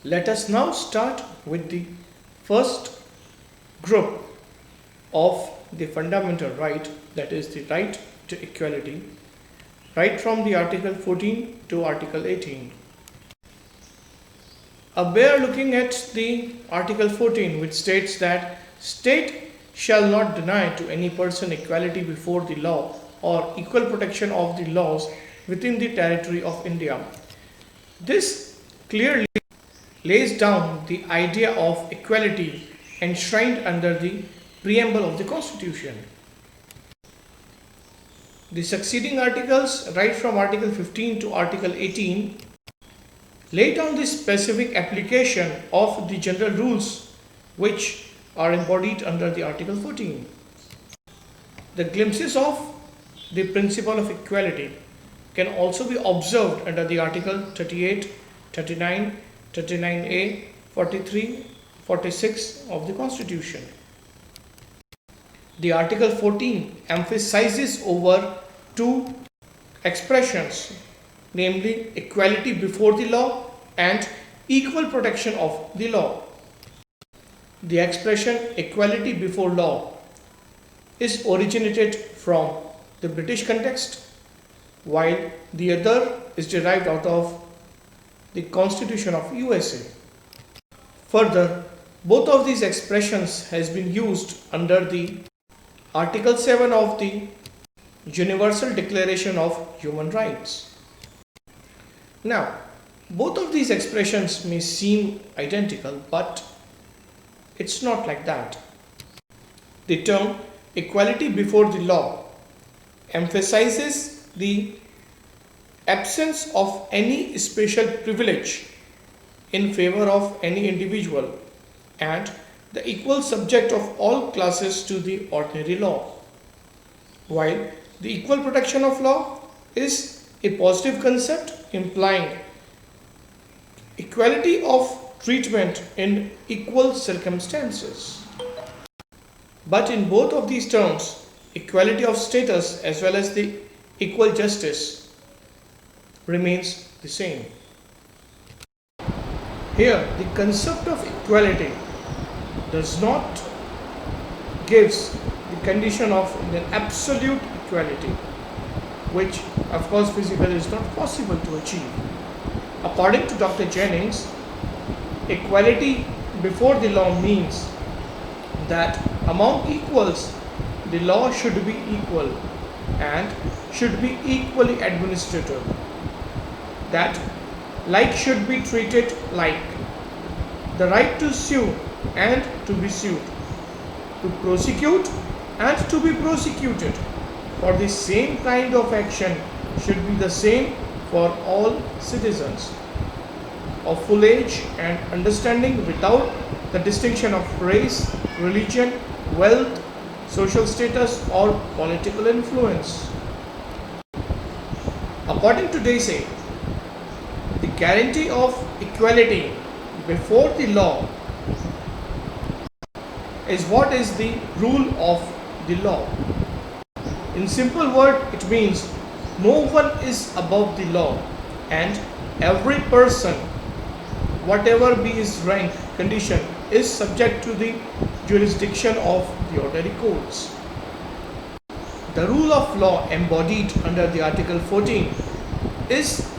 Let us now start with the first group of the fundamental right, that is the right to equality, right from the Article 14 to Article 18. We are looking at the Article 14, which states that state shall not deny to any person equality before the law or equal protection of the laws within the territory of India. This clearly lays down the idea of equality enshrined under the preamble of the Constitution. The succeeding articles, right from Article 15 to Article 18, lay down the specific application of the general rules which are embodied under the Article 14. The glimpses of the principle of equality can also be observed under the Article 38, 39, 39A, 43, 46 of the Constitution. The Article 14 emphasizes over two expressions, namely equality before the law and equal protection of the law. The expression equality before law is originated from the British context, while the other is derived out of the Constitution of USA. Further, both of these expressions has been used under the Article 7 of the Universal Declaration of Human Rights. Now, both of these expressions may seem identical, but it's not like that. The term equality before the law emphasizes the absence of any special privilege in favor of any individual and the equal subject of all classes to the ordinary law, while the equal protection of law is a positive concept implying equality of treatment in equal circumstances. But in both of these terms, equality of status as well as the equal justice remains the same. Here, the concept of equality does not gives the condition of an absolute equality, which of course physically is not possible to achieve. According to Dr. Jennings, equality before the law means that among equals, the law should be equal and should be equally administrative. That like should be treated like. The right to sue and to be sued, to prosecute and to be prosecuted for the same kind of action should be the same for all citizens of full age and understanding without the distinction of race, religion, wealth, social status or political influence. According to Dacey, the guarantee of equality before the law is what is the rule of the law. In simple word, it means no one is above the law and every person, whatever be his rank, condition, is subject to the jurisdiction of the ordinary courts. The rule of law embodied under the Article 14 is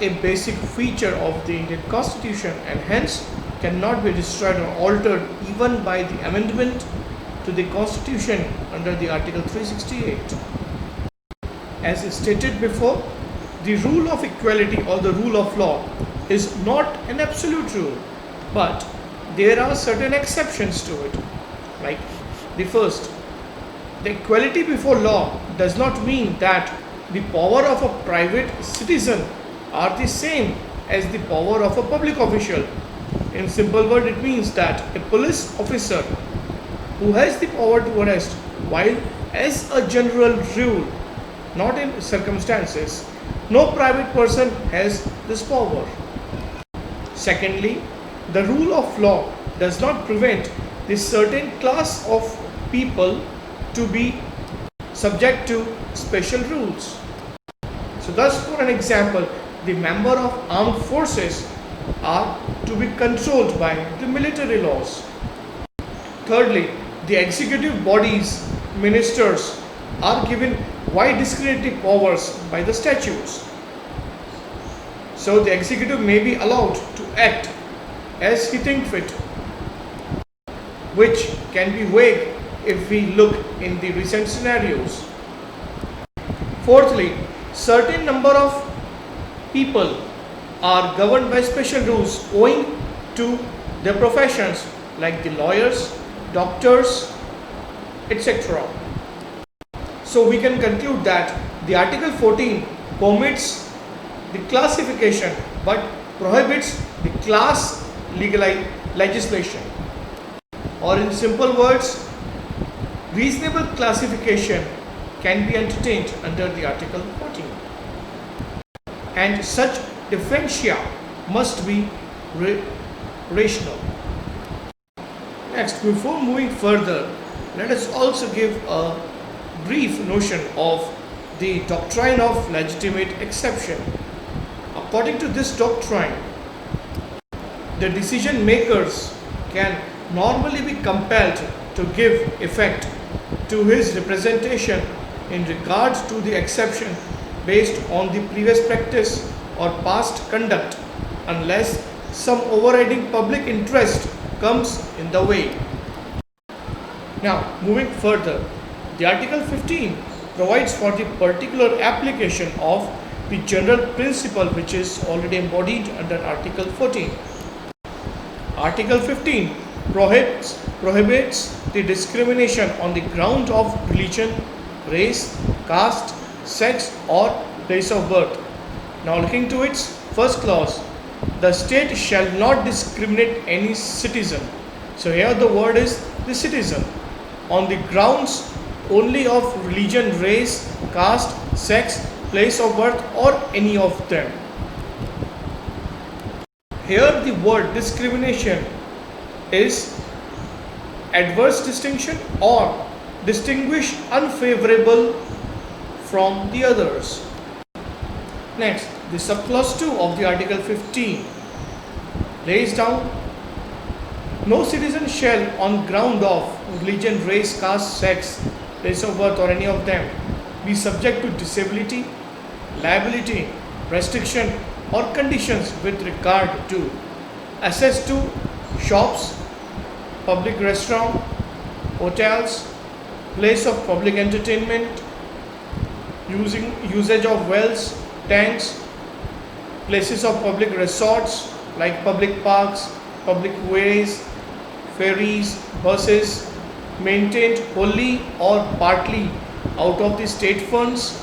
a basic feature of the Indian Constitution and hence cannot be destroyed or altered even by the amendment to the Constitution under the Article 368. As stated before, the rule of equality or the rule of law is not an absolute rule, but there are certain exceptions to it. Like the first, the equality before law does not mean that the power of a private citizen are the same as the power of a public official. In simple word, it means that a police officer who has the power to arrest, while as a general rule, not in circumstances, no private person has this power. Secondly, the rule of law does not prevent this certain class of people to be subject to special rules. So thus, for an example, the member of armed forces are to be controlled by the military laws. Thirdly, the executive bodies, ministers, are given wide discretionary powers by the statutes. So the executive may be allowed to act as he thinks fit, which can be vague if we look in the recent scenarios. Fourthly, certain number of people are governed by special rules owing to their professions like the lawyers, doctors, etc. So we can conclude that the Article 14 permits the classification but prohibits the class legislation. Or in simple words, reasonable classification can be entertained under the Article 14. And such differentia must be rational. Next, before moving further, let us also give a brief notion of the doctrine of legitimate exception. According to this doctrine, the decision makers can normally be compelled to give effect to his representation in regard to the exception based on the previous practice or past conduct, unless some overriding public interest comes in the way. Now, moving further, the Article 15 provides for the particular application of the general principle which is already embodied under Article 14. Article 15 prohibits the discrimination on the ground of religion, race, caste, sex, or place of birth. Now, looking to its first clause, the state shall not discriminate any citizen. So, here the word is the citizen on the grounds only of religion, race, caste, sex, place of birth, or any of them. Here the word discrimination is adverse distinction or distinguish unfavorable from the others. Next, the subclause 2 of the Article 15 lays down, no citizen shall on ground of religion, race, caste, sex, place of birth, or any of them be subject to disability, liability, restriction, or conditions with regard to access to shops, public restaurant, hotels, place of public entertainment, usage of wells, tanks, places of public resorts like public parks, public ways, ferries, buses, maintained wholly or partly out of the state funds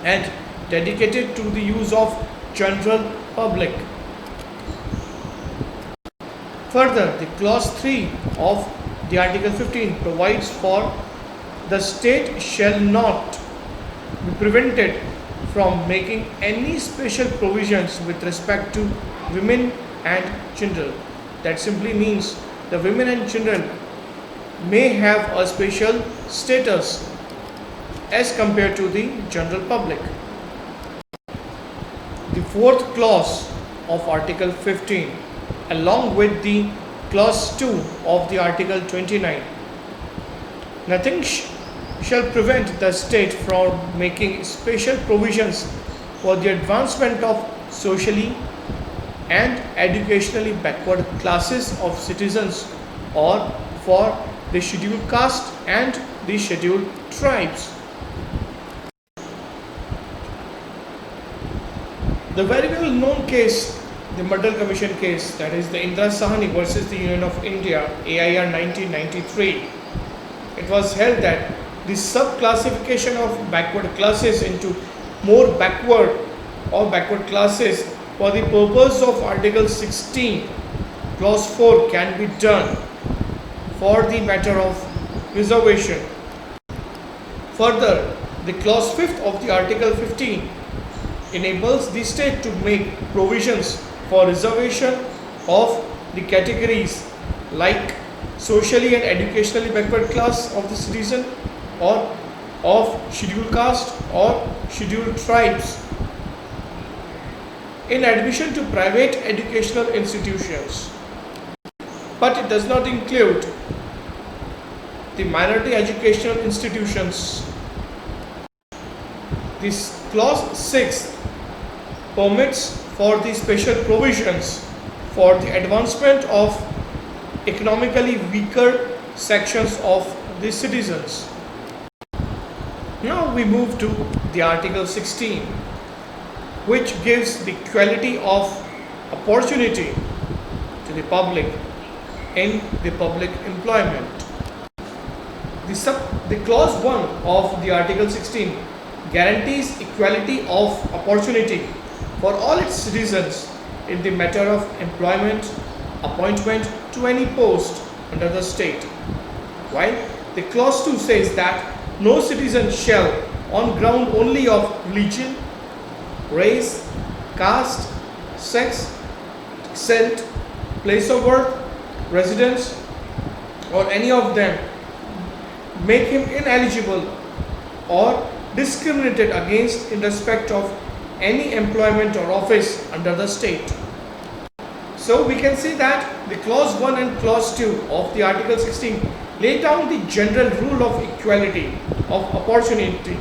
and dedicated to the use of general public. Further, the clause 3 of the Article 15 provides for the state shall not be prevented from making any special provisions with respect to women and children. That simply means the women and children may have a special status as compared to the general public. The fourth clause of Article 15, along with the clause 2 of the Article 29, nothing shall prevent the state from making special provisions for the advancement of socially and educationally backward classes of citizens or for the scheduled caste and the scheduled tribes. The very well known case, the Mandal Commission case, that is the Indira Sahni versus the Union of India, AIR 1993, it was held that the sub-classification of backward classes into more backward or backward classes for the purpose of Article 16, Clause 4 can be done for the matter of reservation. Further, the Clause 5th of the Article 15 enables the state to make provisions for reservation of the categories like socially and educationally backward class of the citizen or of scheduled caste or scheduled tribes. in admission to private educational institutions, but it does not include the minority educational institutions. This clause 6 permits for the special provisions for the advancement of economically weaker sections of the citizens. Now we move to the Article 16, which gives the equality of opportunity to the public in the public employment. The clause 1 of the Article 16 guarantees equality of opportunity for all its citizens in the matter of employment, appointment to any post under the state, while the clause 2 says that no citizen shall, on ground only of religion, race, caste, sex, descent, place of birth, residence, or any of them, make him ineligible or discriminated against in respect of any employment or office under the state. So we can see that the clause 1 and clause 2 of the Article 16 lay down the general rule of equality of opportunity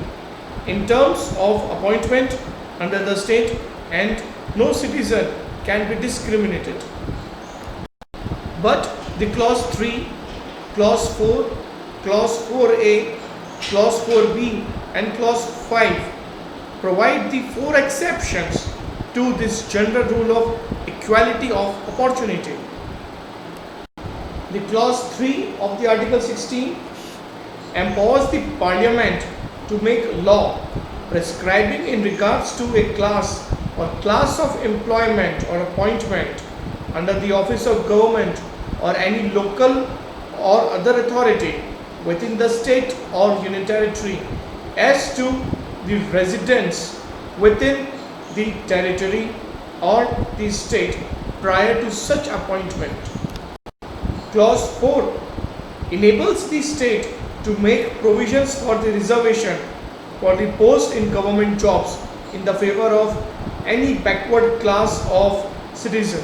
in terms of appointment under the state, and no citizen can be discriminated. But the clause 3, clause 4, clause 4a, clause 4b and clause 5 provide the 4 exceptions to this general rule of equality of opportunity. The clause 3 of the Article 16 empowers the Parliament to make law prescribing in regards to a class or class of employment or appointment under the office of government or any local or other authority within the state or union territory as to the residents within the territory or the state prior to such appointment. Clause 4 enables the state to make provisions for the reservation for the post in government jobs in the favor of any backward class of citizen.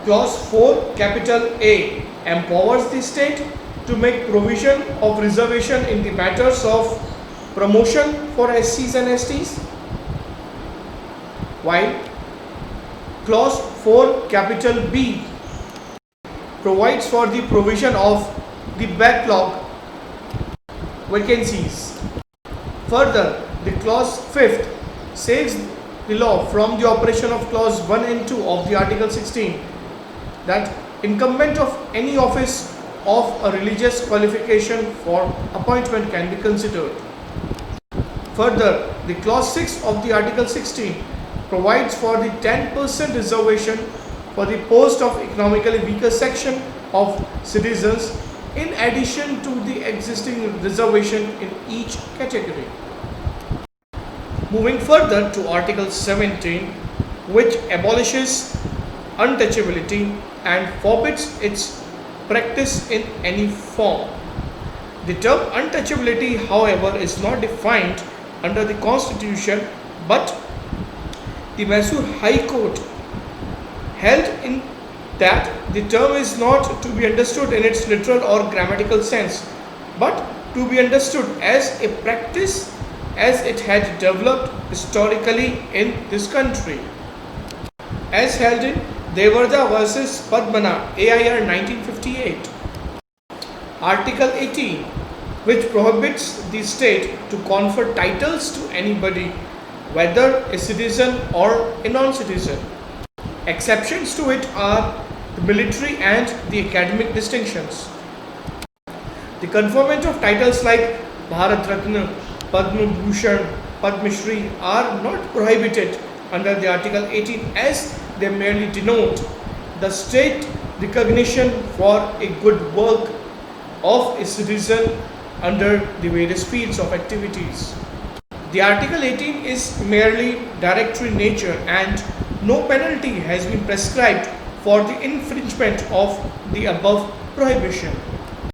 Clause 4 capital A empowers the state to make provision of reservation in the matters of promotion for SCs and STs, while clause 4 capital B provides for the provision of the backlog vacancies. Further, the clause 5th saves the law from the operation of clause 1 and 2 of the Article 16 that incumbent of any office of a religious qualification for appointment can be considered. Further, the clause 6 of the Article 16 provides for the 10% reservation for the post of economically weaker section of citizens in addition to the existing reservation in each category. Moving further to Article 17, which abolishes untouchability and forbids its practice in any form. The term untouchability, however, is not defined under the Constitution, but the Mysore High Court held in that the term is not to be understood in its literal or grammatical sense, but to be understood as a practice as it had developed historically in this country. As held in Devarda versus Padmana, AIR 1958. Article 18, which prohibits the state to confer titles to anybody, whether a citizen or a non-citizen. Exceptions to it are the military and the academic distinctions. The conferment of titles like Bharat Ratna, Padma Bhushan, Padma Shri are not prohibited under the Article 18 as they merely denote the state recognition for a good work of a citizen under the various fields of activities. The Article 18 is merely directory nature and no penalty has been prescribed for the infringement of the above prohibition.